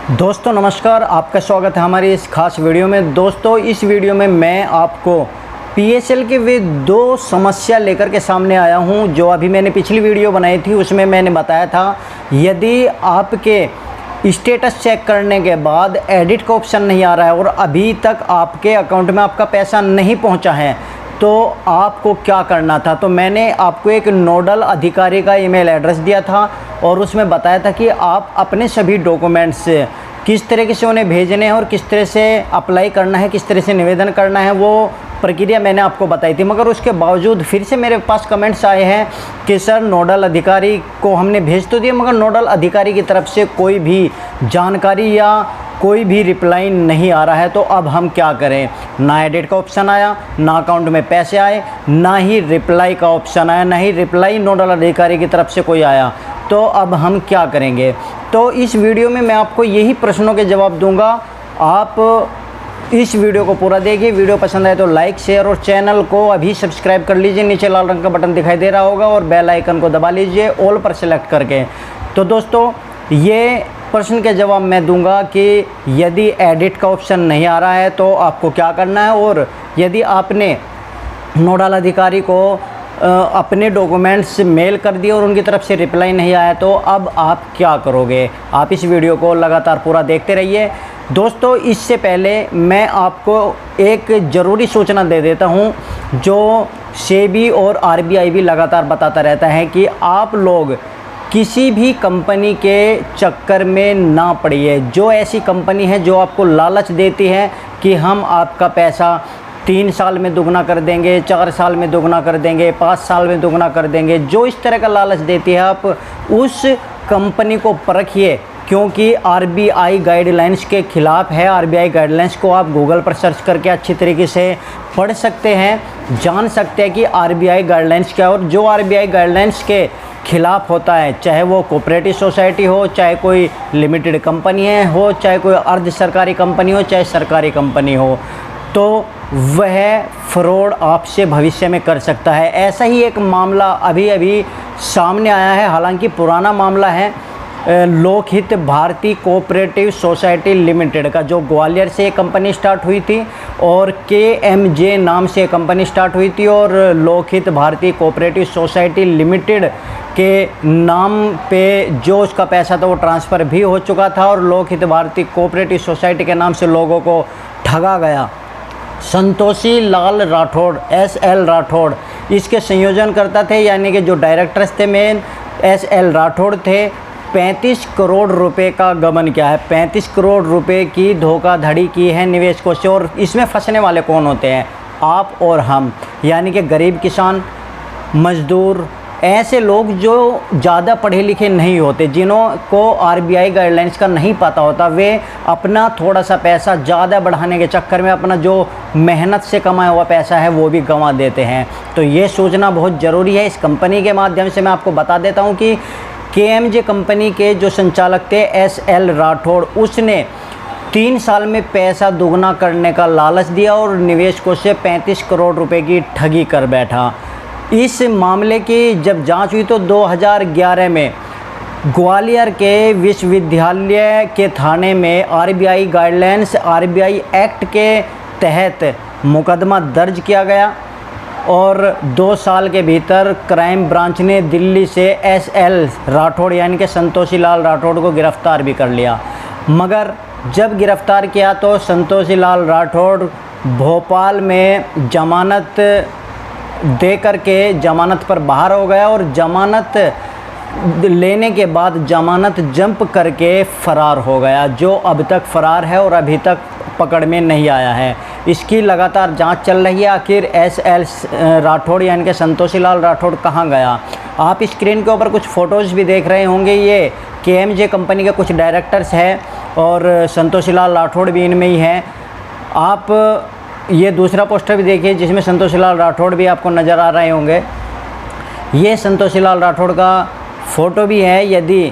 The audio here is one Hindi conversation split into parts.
दोस्तों नमस्कार, आपका स्वागत है हमारी इस खास वीडियो में। दोस्तों इस वीडियो में मैं आपको पीएसएल के वे दो समस्या लेकर के सामने आया हूं, जो अभी मैंने पिछली वीडियो बनाई थी उसमें मैंने बताया था यदि आपके स्टेटस चेक करने के बाद एडिट का ऑप्शन नहीं आ रहा है और अभी तक आपके अकाउंट में आपका पैसा नहीं पहुंचा है तो आपको क्या करना था। तो मैंने आपको एक नोडल अधिकारी का ईमेल एड्रेस दिया था और उसमें बताया था कि आप अपने सभी डॉक्यूमेंट्स किस तरीके से उन्हें भेजने हैं और किस तरह से अप्लाई करना है, किस तरह से निवेदन करना है, वो प्रक्रिया मैंने आपको बताई थी। मगर उसके बावजूद फिर से मेरे पास कमेंट्स आए हैं कि सर नोडल अधिकारी को हमने भेज तो दिया मगर नोडल अधिकारी की तरफ से कोई भी जानकारी या कोई भी रिप्लाई नहीं आ रहा है। तो अब हम क्या करें? ना एडिट का ऑप्शन आया, ना अकाउंट में पैसे आए, ना ही रिप्लाई का ऑप्शन आया, ना ही रिप्लाई नोडल अधिकारी की तरफ से कोई आया। तो अब हम क्या करेंगे? तो इस वीडियो में मैं आपको यही प्रश्नों के जवाब दूंगा। आप इस वीडियो को पूरा देखिए। वीडियो पसंद आए तो लाइक, शेयर और चैनल को अभी सब्सक्राइब कर लीजिए। नीचे लाल रंग का बटन दिखाई दे रहा होगा और बेल आइकन को दबा लीजिए ऑल पर सेलेक्ट करके। तो दोस्तों ये प्रश्न के जवाब मैं दूंगा कि यदि एडिट का ऑप्शन नहीं आ रहा है तो आपको क्या करना है, और यदि आपने नोडल अधिकारी को अपने डॉक्यूमेंट्स मेल कर दिए और उनकी तरफ से रिप्लाई नहीं आया तो अब आप क्या करोगे। आप इस वीडियो को लगातार पूरा देखते रहिए। दोस्तों इससे पहले मैं आपको एक ज़रूरी सूचना दे देता हूं, जो सेबी और आरबीआई भी लगातार बताता रहता है कि आप लोग किसी भी कंपनी के चक्कर में ना पड़िए। जो ऐसी कंपनी है जो आपको लालच देती है कि हम आपका पैसा 3 साल में दुगना कर देंगे, 4 साल में दुगना कर देंगे, 5 साल में दुगना कर देंगे, जो इस तरह का लालच देती है, आप उस कंपनी को परखिए, क्योंकि आरबीआई गाइडलाइंस के ख़िलाफ़ है। आरबीआई गाइडलाइंस को आप गूगल पर सर्च करके अच्छी तरीके से पढ़ सकते हैं, जान सकते हैं कि आरबीआई गाइडलाइंस क्या है। और जो आरबीआई गाइडलाइंस के खिलाफ़ होता है, चाहे वो कोऑपरेटिव सोसाइटी हो, चाहे कोई लिमिटेड कंपनी हो, चाहे कोई अर्ध सरकारी कंपनी हो, चाहे सरकारी कंपनी हो, तो वह फ्रॉड आपसे भविष्य में कर सकता है। ऐसा ही एक मामला अभी अभी सामने आया है, हालांकि पुराना मामला है, लोकहित भारती कोऑपरेटिव सोसाइटी लिमिटेड का, जो ग्वालियर से एक कंपनी स्टार्ट हुई थी और KMJ नाम से कंपनी स्टार्ट हुई थी और लोकहित भारती कोऑपरेटिव सोसाइटी लिमिटेड के नाम पे जो उसका पैसा था वो ट्रांसफ़र भी हो चुका था और लोकहित भारती कोऑपरेटिव सोसाइटी के नाम से लोगों को ठगा गया। संतोषी लाल राठौड़, SL राठौड़ इसके संयोजनकर्ता थे, यानी कि जो डायरेक्टर्स थे मेन SL राठौड़ थे। 35 करोड़ रुपए का गबन किया है, 35 करोड़ रुपए की धोखाधड़ी की है निवेशकों से। और इसमें फंसने वाले कौन होते हैं? आप और हम, यानी कि गरीब किसान, मजदूर, ऐसे लोग जो ज़्यादा पढ़े लिखे नहीं होते, जिन्हों को आरबीआई गाइडलाइंस का नहीं पता होता, वे अपना थोड़ा सा पैसा ज़्यादा बढ़ाने के चक्कर में अपना जो मेहनत से कमाया हुआ पैसा है वो भी गंवा देते हैं। तो ये सोचना बहुत ज़रूरी है। इस कंपनी के माध्यम से मैं आपको बता देता हूँ कि KMJ कंपनी के जो संचालक थे SL राठौड़, उसने 3 साल में पैसा दुगना करने का लालच दिया और निवेशकों से 35 करोड़ रुपए की ठगी कर बैठा। इस मामले की जब जांच हुई तो 2011 में ग्वालियर के विश्वविद्यालय के थाने में आरबीआई गाइडलाइंस, आरबीआई एक्ट के तहत मुकदमा दर्ज किया गया और 2 साल के भीतर क्राइम ब्रांच ने दिल्ली से SL राठौड़ यानी कि संतोषी लाल राठौड़ को गिरफ्तार भी कर लिया। मगर जब गिरफ्तार किया तो संतोषी लाल राठौड़ भोपाल में जमानत दे करके जमानत पर बाहर हो गया और जमानत लेने के बाद जमानत जंप करके फ़रार हो गया, जो अब तक फ़रार है और अभी तक पकड़ में नहीं आया है। इसकी लगातार जांच चल रही है, आखिर SL राठौड़ यानी कि संतोषी लाल राठौड़ कहाँ गया। आप स्क्रीन के ऊपर कुछ फ़ोटोज़ भी देख रहे होंगे, ये KMJ कंपनी के कुछ डायरेक्टर्स हैं और संतोषी लाल राठौड़ भी इनमें ही हैं। आप ये दूसरा पोस्टर भी देखिए जिसमें संतोषी लाल राठौड़ भी आपको नज़र आ रहे होंगे। ये संतोषी लाल राठौड़ का फ़ोटो भी है। यदि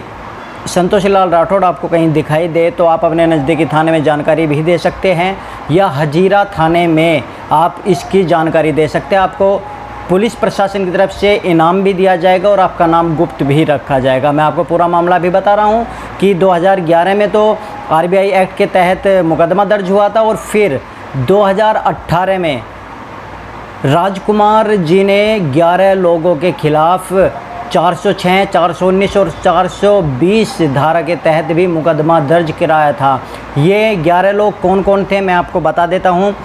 संतोषी लाल राठौड़ आपको कहीं दिखाई दे तो आप अपने नज़दीकी थाने में जानकारी भी दे सकते हैं या हजीरा थाने में आप इसकी जानकारी दे सकते हैं। आपको पुलिस प्रशासन की तरफ से इनाम भी दिया जाएगा और आपका नाम गुप्त भी रखा जाएगा। मैं आपको पूरा मामला भी बता रहा हूँ कि 2011 में तो आरबीआई एक्ट के तहत मुकदमा दर्ज हुआ था। और फिर 2018 में राजकुमार जी ने 11 लोगों के खिलाफ 406, 419 और 420 धारा के तहत भी मुकदमा दर्ज कराया था। ये 11 लोग कौन कौन थे मैं आपको बता देता हूँ।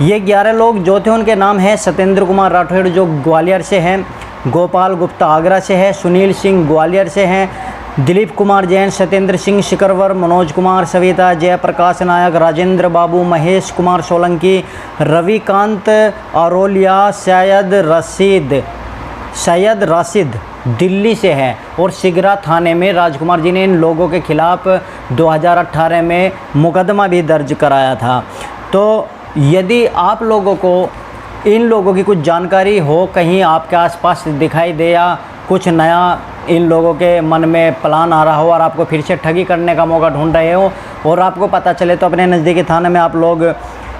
ये 11 लोग जो थे उनके नाम हैं सत्येंद्र कुमार राठौड़ जो ग्वालियर से हैं, गोपाल गुप्ता आगरा से है, सुनील सिंह ग्वालियर से हैं, दिलीप कुमार जैन, सत्येंद्र सिंह शिकरवर, मनोज कुमार सविता, जयप्रकाश नायक, राजेंद्र बाबू, महेश कुमार सोलंकी, रविकांत आरोलिया, सैयद राशिद दिल्ली से है। और सिगरा थाने में राजकुमार जी ने इन लोगों के खिलाफ 2018 में मुकदमा भी दर्ज कराया था। तो यदि आप लोगों को इन लोगों की कुछ जानकारी हो, कहीं आपके आसपास दिखाई दे या कुछ नया इन लोगों के मन में प्लान आ रहा हो और आपको फिर से ठगी करने का मौका ढूंढ रहे हो और आपको पता चले, तो अपने नज़दीकी थाने में आप लोग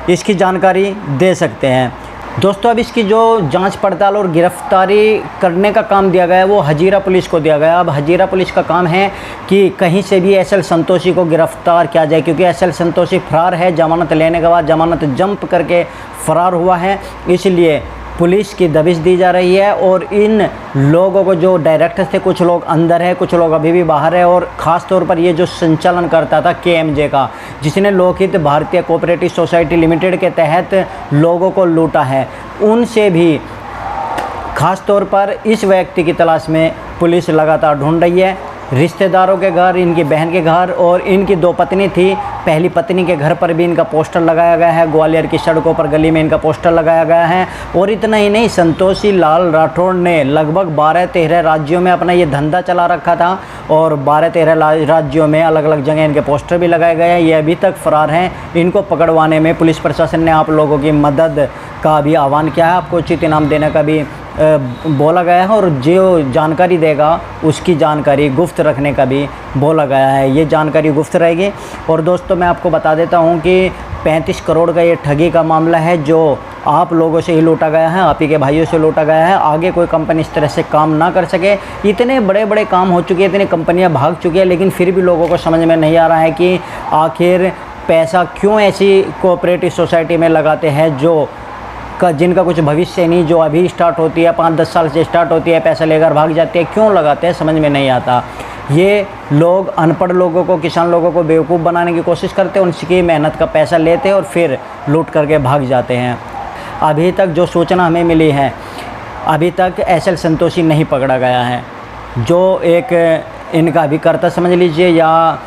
इसकी जानकारी दे सकते हैं। दोस्तों, अब इसकी जो जांच पड़ताल और गिरफ्तारी करने का काम दिया गया है वो हजीरा पुलिस को दिया गया। अब हजीरा पुलिस का काम है कि कहीं से भी एसएल संतोषी को गिरफ्तार किया जाए, क्योंकि एसएल संतोषी फरार है। जमानत लेने के बाद जमानत जंप करके फरार हुआ है, इसलिए पुलिस की दबिश दी जा रही है। और इन लोगों को जो डायरेक्टर थे, कुछ लोग अंदर है, कुछ लोग अभी भी बाहर है। और ख़ास तौर पर ये जो संचालन करता था KMJ का, जिसने लोकहित भारतीय कोऑपरेटिव सोसाइटी लिमिटेड के तहत लोगों को लूटा है, उनसे भी ख़ास तौर पर इस व्यक्ति की तलाश में पुलिस लगातार ढूंढ रही है। रिश्तेदारों के घर, इनकी बहन के घर और इनकी 2 पत्नी थी, पहली पत्नी के घर पर भी इनका पोस्टर लगाया गया है। ग्वालियर की सड़कों पर गली में इनका पोस्टर लगाया गया है। और इतना ही नहीं, संतोषी लाल राठौड़ ने लगभग 12-13 राज्यों में अपना ये धंधा चला रखा था और 12-13 राज्यों में अलग अलग जगह इनके पोस्टर भी लगाए गए हैं। ये अभी तक फरार हैं। इनको पकड़वाने में पुलिस प्रशासन ने आप लोगों की मदद का भी आह्वान किया है, आपको उचित इनाम देने का भी बोला गया है और जो जानकारी देगा उसकी जानकारी गुप्त रखने का भी बोला गया है। ये जानकारी गुप्त रहेगी। और दोस्तों, मैं आपको बता देता हूँ कि 35 करोड़ का ये ठगी का मामला है जो आप लोगों से ही लूटा गया है, आप ही के भाइयों से लूटा गया है। आगे कोई कंपनी इस तरह से काम ना कर सके। इतने बड़े बड़े काम हो चुके हैं, इतनी कंपनियां भाग चुकी हैं, लेकिन फिर भी लोगों को समझ में नहीं आ रहा है कि आखिर पैसा क्यों ऐसी कोऑपरेटिव सोसाइटी में लगाते हैं जिनका कुछ भविष्य नहीं, जो अभी स्टार्ट होती है, 5-10 साल से स्टार्ट होती है, पैसा लेकर भाग जाती है। क्यों लगाते हैं समझ में नहीं आता। ये लोग अनपढ़ लोगों को, किसान लोगों को बेवकूफ़ बनाने की कोशिश करते हैं, उनकी मेहनत का पैसा लेते हैं और फिर लूट करके भाग जाते हैं। अभी तक जो सूचना हमें मिली है, अभी तक एसएल संतोषी नहीं पकड़ा गया है, जो एक इनका अभिकर्ता समझ लीजिए या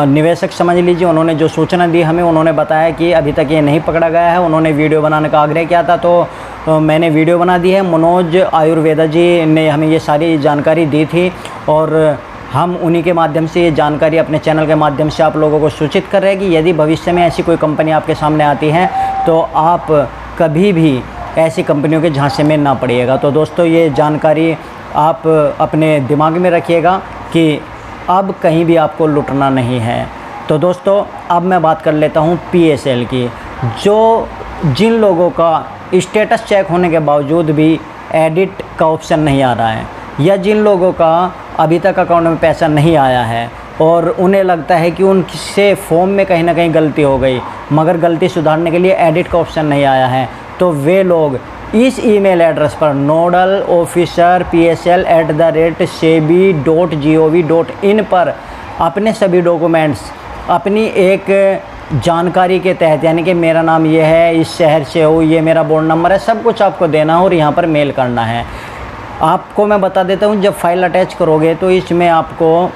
निवेशक समझ लीजिए। उन्होंने जो सूचना दी हमें, उन्होंने बताया कि अभी तक ये नहीं पकड़ा गया है। उन्होंने वीडियो बनाने का आग्रह किया था, तो मैंने वीडियो बना दी है। मनोज आयुर्वेदा जी ने हमें ये सारी जानकारी दी थी और हम उन्हीं के माध्यम से ये जानकारी अपने चैनल के माध्यम से आप लोगों को सूचित कर रहे हैं कि यदि भविष्य में ऐसी कोई कंपनी आपके सामने आती है तो आप कभी भी ऐसी कंपनियों के झांसे में ना पड़िएगा। तो दोस्तों, ये जानकारी आप अपने दिमाग में रखिएगा कि अब कहीं भी आपको लुटना नहीं है। तो दोस्तों, अब मैं बात कर लेता हूँ PSL की। जिन लोगों का स्टेटस चेक होने के बावजूद भी एडिट का ऑप्शन नहीं आ रहा है, या जिन लोगों का अभी तक अकाउंट में पैसा नहीं आया है और उन्हें लगता है कि उनसे फॉर्म में कहीं ना कहीं गलती हो गई, मगर गलती सुधारने के लिए एडिट का ऑप्शन नहीं आया है, तो वे लोग इस ईमेल एड्रेस पर nodalofficer@sebi.gov.in पर अपने सभी डॉक्यूमेंट्स, अपनी एक जानकारी के तहत, यानी कि मेरा नाम ये है, इस शहर से हूँ, ये मेरा बोर्ड नंबर है, सब कुछ आपको देना है और यहाँ पर मेल करना है। आपको मैं बता देता हूँ, जब फाइल अटैच करोगे तो इसमें आपको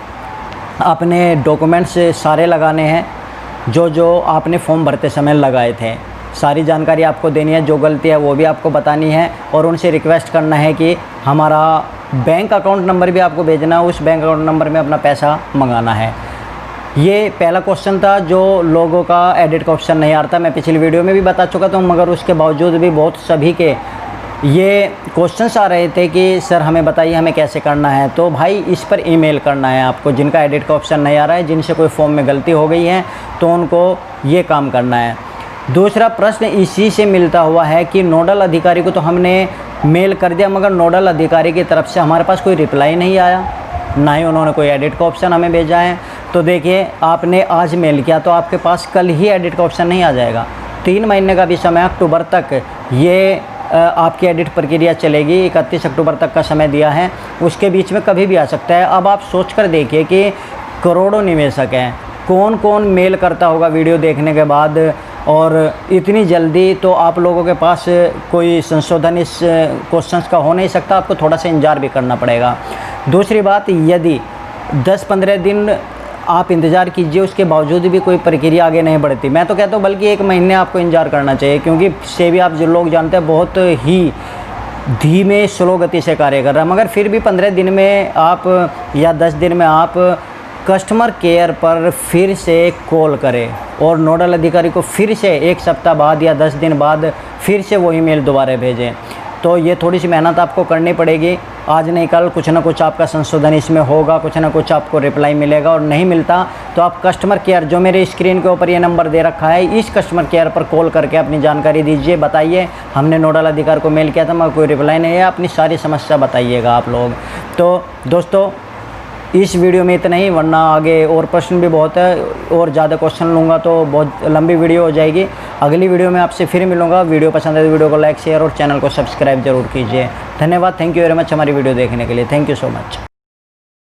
अपने डॉक्यूमेंट्स सारे लगाने हैं जो आपने फॉर्म भरते समय लगाए थे। सारी जानकारी आपको देनी है, जो गलती है वो भी आपको बतानी है और उनसे रिक्वेस्ट करना है कि हमारा बैंक अकाउंट नंबर भी आपको भेजना है, उस बैंक अकाउंट नंबर में अपना पैसा मंगाना है। ये पहला क्वेश्चन था जो लोगों का एडिट का ऑप्शन नहीं आ रहा था। मैं पिछली वीडियो में भी बता चुका था, मगर उसके बावजूद भी बहुत सभी के ये क्वेश्चंस आ रहे थे कि सर हमें बताइए हमें कैसे करना है। तो भाई, इस पर ईमेल करना है आपको, जिनका एडिट का ऑप्शन नहीं आ रहा है, जिनसे कोई फॉर्म में गलती हो गई है, तो उनको ये काम करना है। दूसरा प्रश्न इसी से मिलता हुआ है कि नोडल अधिकारी को तो हमने मेल कर दिया, मगर नोडल अधिकारी की तरफ से हमारे पास कोई रिप्लाई नहीं आया, ना ही उन्होंने कोई एडिट का ऑप्शन हमें भेजा है। तो देखिए आपने आज मेल किया तो आपके पास कल ही एडिट का ऑप्शन नहीं आ जाएगा। 3 महीने का भी समय, अक्टूबर तक ये आपकी एडिट प्रक्रिया चलेगी। 31 अक्टूबर तक का समय दिया है, उसके बीच में कभी भी आ सकता है। अब आप सोच कर देखिए कि करोड़ों निवेशक हैं, कौन कौन मेल करता होगा वीडियो देखने के बाद, और इतनी जल्दी तो आप लोगों के पास कोई संशोधन इस क्वेश्चंस का हो नहीं सकता। आपको थोड़ा सा इंतज़ार भी करना पड़ेगा। दूसरी बात, यदि 10-15 दिन आप इंतज़ार कीजिए, उसके बावजूद भी कोई प्रक्रिया आगे नहीं बढ़ती, मैं तो कहता हूँ बल्कि 1 महीने आपको इंतज़ार करना चाहिए, क्योंकि से भी आप जो लोग जानते हैं बहुत ही धीमे स्लो गति से कार्य कर रहा है। मगर फिर भी 15 दिन में आप या 10 दिन में आप कस्टमर केयर पर फिर से कॉल करें और नोडल अधिकारी को फिर से 1 सप्ताह बाद या 10 दिन बाद फिर से वो ईमेल दोबारा भेजें। तो ये थोड़ी सी मेहनत आपको करनी पड़ेगी। आज नहीं कल कुछ ना कुछ आपका संशोधन इसमें होगा, कुछ ना कुछ आपको रिप्लाई मिलेगा, और नहीं मिलता तो आप कस्टमर केयर, जो मेरे स्क्रीन के ऊपर ये नंबर दे रखा है, इस कस्टमर केयर पर कॉल करके अपनी जानकारी दीजिए, बताइए हमने नोडल अधिकारी को मेल किया था मगर कोई रिप्लाई नहीं है, अपनी सारी समस्या बताइएगा आप लोग। तो दोस्तों इस वीडियो में इतना ही, वरना आगे और प्रश्न भी बहुत है और ज़्यादा क्वेश्चन लूँगा तो बहुत लंबी वीडियो हो जाएगी। अगली वीडियो में आपसे फिर मिलूँगा। वीडियो पसंद है तो वीडियो को लाइक, शेयर और चैनल को सब्सक्राइब जरूर कीजिए। धन्यवाद, थैंक यू वेरी मच हमारी वीडियो देखने के लिए। Thank you so much.